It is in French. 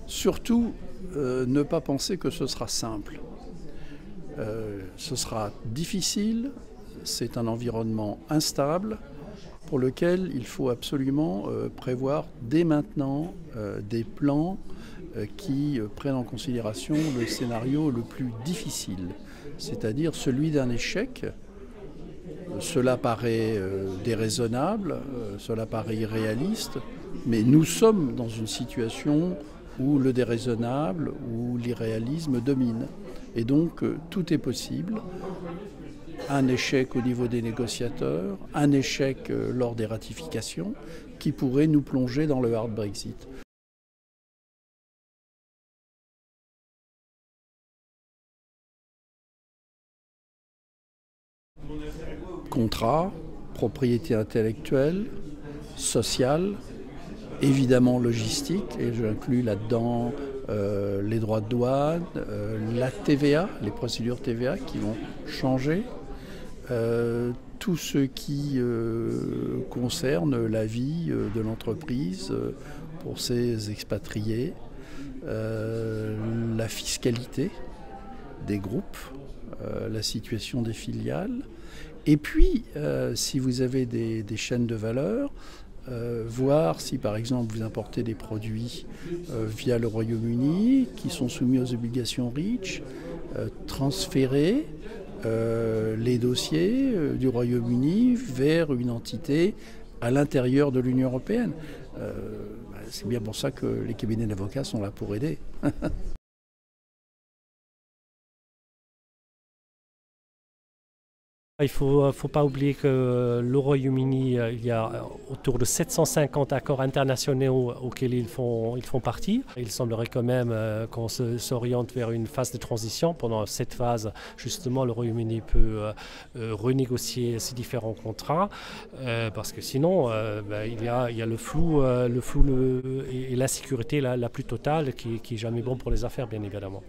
Surtout, ne pas penser que ce sera simple. Ce sera difficile, c'est un environnement instable pour lequel il faut absolument prévoir dès maintenant des plans qui prennent en considération le scénario le plus difficile, c'est-à-dire celui d'un échec. Cela paraît déraisonnable, cela paraît irréaliste, mais nous sommes dans une situation où le déraisonnable, où l'irréalisme domine. Et donc tout est possible. Un échec au niveau des négociateurs, un échec lors des ratifications, qui pourrait nous plonger dans le hard Brexit. Contrat, propriété intellectuelle, sociale, évidemment logistique, et j'inclus là-dedans les droits de douane, la TVA, les procédures TVA qui vont changer, tout ce qui concerne la vie de l'entreprise pour ses expatriés, la fiscalité des groupes, la situation des filiales. Et puis, si vous avez des chaînes de valeur, voir si par exemple vous importez des produits via le Royaume-Uni qui sont soumis aux obligations REACH, transférer les dossiers du Royaume-Uni vers une entité à l'intérieur de l'Union européenne. C'est bien pour ça que les cabinets d'avocats sont là pour aider. Il ne faut pas oublier que le Royaume-Uni, il y a autour de 750 accords internationaux auxquels ils font partie. Il semblerait quand même qu'on s'oriente vers une phase de transition. Pendant cette phase, justement, le Royaume-Uni peut renégocier ces différents contrats parce que sinon, il y a le flou et l'insécurité la plus totale qui est jamais bon pour les affaires, bien évidemment.